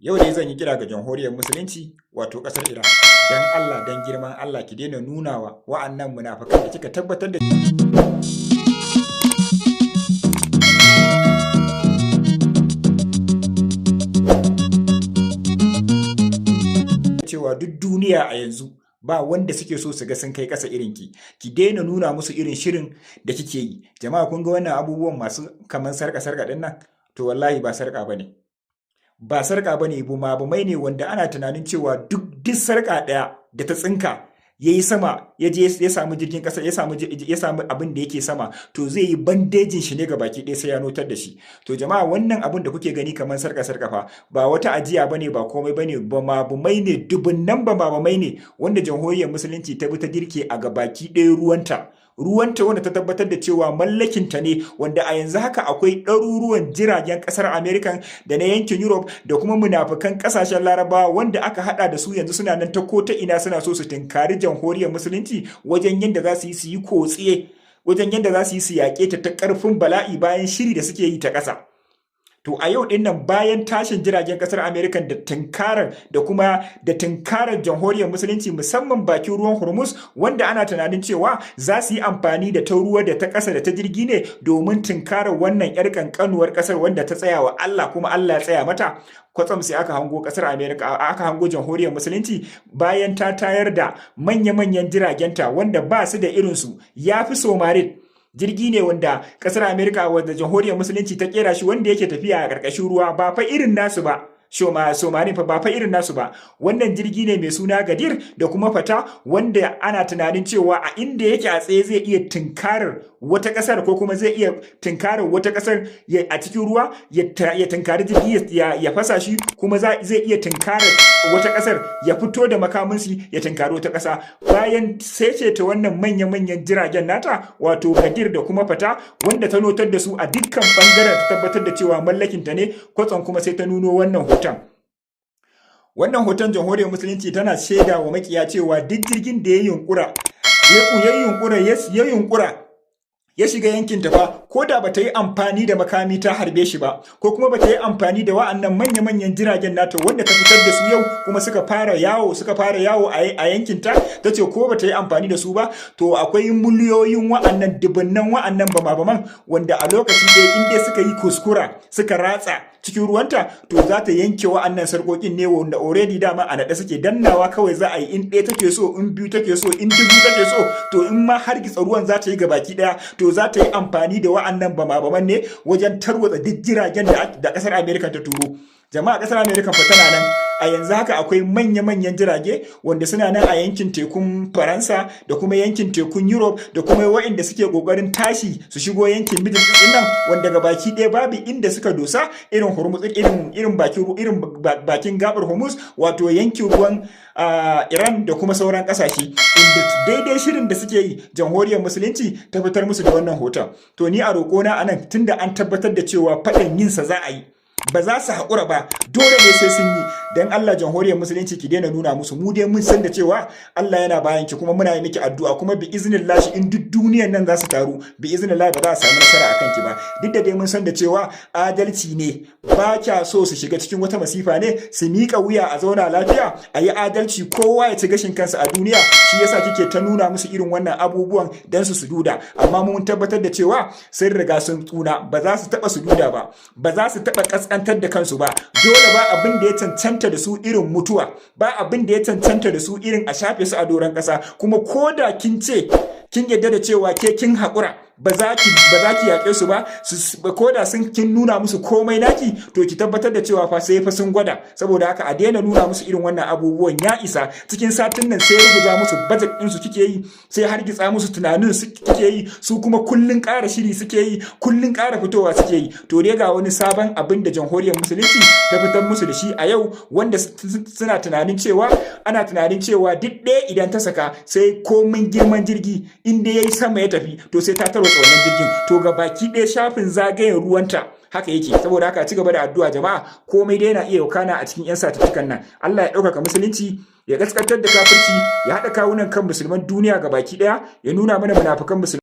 Yau dai zan yi kira ga jamhuriyar musulunci wato ƙasar Iran. Dan Allah dan girman Allah ki daina nunawa wa'annan munafikan da kika tabbatar da cewa duk duniya a yanzu ba wanda suke so su ga sun kai ƙasa irin ki daina nuna musu irin shirin da kike yi. Jama'a kun ga wannan abubuwan masu kaman sarƙa din nan, to wallahi ba sarƙa bane. Ba sarƙa bane, bumabumai ne wanda ana tunanin cewa duk sarƙa ɗaya da ta tsinka ya yi sama ya je ya samu jirgin ƙasa ya samu abin da yake sama, to zai yi bandejin shi ne ga baki ɗaya sai ya notar da shi. To jama'a wannan abin da kuke gani kamar sarƙa fa ba wata ajiya bane, ba komai bane, bumabumai ne, dubunnan bumabumai ne wanda jamhuriyar musulunci ta bi ta girke a gabaki ɗaya ruwanta wanda ta tabbatar da cewa mallakinta ne, wanda a yanzu haka akwai ɗaruruwan jiragen ƙasar Amerika da na yankin Europe da kuma munafukan ƙasashen Larabawa wanda aka haɗa da su yanzu suna nan ta ko ta ina suna so su tinkari jamhuriyar musulunci wajen yadda za su yi kotsiye, wajen yadda za su yi su yaƙe ta ƙarfin bala'i bayan shiri da suke yi ta ƙasa. To a yau din nan bayan tashin jiragen kasar Amerika da tunkarar jamhuriyar musulunci musamman bakin ruwan Hormuz, wanda ana tunanin cewa za su yi amfani da ta ruwa da ta ƙasa da ta jirgi ne domin tunkarar wannan yar kankanuwar kasar wanda ta tsaya wa Allah kuma Allah ya tsaya mata. Kwatsam sai aka hango kasar Amerika, aka hango jamhuriyar musulunci bayan ta tayar da manya-manyan jiragenta wanda ba su da irinsu, ya fi Somarit. Jirgi ne wanda kasar Amerika wanda jamhuriyar musulunci ta kera shi wanda yake tafiya a ƙarƙashin ruwa, ba fa irin nasu ba. Somari fa ba fa irin nasu ba. Wannan jirgi ne mai suna Gadir da kuma Fata, wanda ana tunanin cewa a inda yake a tsaye zai iya tunkarar wata kasar ko kuma zai iya tunkarar wata kasar a cikin ruwa ya tunkari jirgi ya fasa shi, kuma zai iya tunkarar wata kasar ya fito da makaminsu ya tunkari wata kasa. Bayan sai ce ta wannan manya-manyan jiragen nata wato Gadir da kuma Fata, wanda ta notar da su a dukkan bangaren ta tabbatar da cewa mallakinta ne, kwatsam kuma sai ta nuno wannan hoton jamhuriyar musulunci tana shaida wa makiya cewa duk jirgin da ya yunkura ya shiga yankin ta fa, ko da bata yi amfani da makami ta harbe shi ba, ko kuma bata yi amfani da wa'annan manya-manyan jiragen NATO wanda ta fitar da su yau kuma suka fara yawo a yankin ta ce ko bata yi amfani da su ba, to akwai miliyoyin wa'annan dubunnan wa'annan bama-baman wanda a lokaci da inda suka yi kuskura suka ratsa cikin ruwanta, to za ta yanke wa'annan sarkokin ne wanda already dama a naɗe suke, dannawa kawai za a yi in ɗaya take so, in biyu take so, in dubu take so, to in ma har gitsa ruwan za ta yi gabaki ɗaya, to za ta yi amfani da wa'annan bama-baman ne wajen tarwatsa duk jiragen da ƙasar Amerika ta turo. Jama'a ƙasar Amerika fa tana nan a yanzu haka akwai manya-manyan jirage wanda suna nan a yankin tekun Faransa da kuma yankin tekun Europe da kuma waɗanda suke ƙoƙarin tashi su shigo yankin Middle East nan, wanda ga baki ɗaya babu inda suka dosa irin Hormuz, irin bakin gabar Hormuz, wato yankin ruwan Iran da kuma sauran ƙasashe, inda daidai shirin da suke yi jamhuriyar musulunci ta fitar musu da wannan hoton. To ni a roƙona anan, tunda an tabbatar da cewa faɗan yinsa za a yi, ba za su haƙura ba, dole ne sai sun yi. Dan Allah jamhuriyar musulunci ki daina nuna musu, mu dai mun san da cewa Allah yana bayan ki, kuma muna yi miki addu'a, kuma bi iznillah in duk duniyar nan za su taru, bi iznillah ba za a samu nasara akan ki ba. Duk da dai mun san da cewa adalci ne, ba kya so su shiga cikin wata masifa ne, su miƙa wuya a zauna lafiya, a yi adalci, kowa ya ci gashin kansa a duniya, shi yasa kike ta nuna musu irin wannan abubuwan dan su duda. Amma mun tabbatar da cewa sun riga sun tsuna, ba za su taɓa su duda ba, ba za su taɓa ƙasƙantar da kansu ba. Dole ba abin da ya cancanta da su irin mutuwa, ba abin da ya cancanta da su irin a shafe su a doron ƙasa. Kuma ko da kin ce kin yadda da cewa ke kin haƙura, ba za ki yaƙe su ba, ko da kin nuna musu komai naki, to ki tabbatar da cewa fa sai fa sun gwada. Saboda haka a daina nuna musu irin wannan abubuwan, ya isa. Cikin satin nan sai rubuta musu budget ɗinsu kike yi, sai hargitsa musu tunanin su kike yi, su kuma kullun ƙara shiri suke yi, kullun ƙara fitowa suke yi. To dai ga wani sabon abin da jamhuriyar musulunci ta fitar musu da shi a yau, wanda suna tunanin cewa ana tunanin cewa duk ɗaya idan ta saka sai komin girman jirgi inda yayi sama ya tafi, to sai ta tarwatsa wannan jirgin. To ga baki ɗaya shafin zagayen ruwanta haka yake. Saboda haka ci gaba da addu'a jama'a, komai dai yana iya wakana a cikin 'yan satuttukan nan. Allah ya ɗaukaka musulunci, ya gaskantar da kafirci, ya haɗa kawunan kan musulman duniya ga baki ɗaya, ya nuna mana munafukan musulman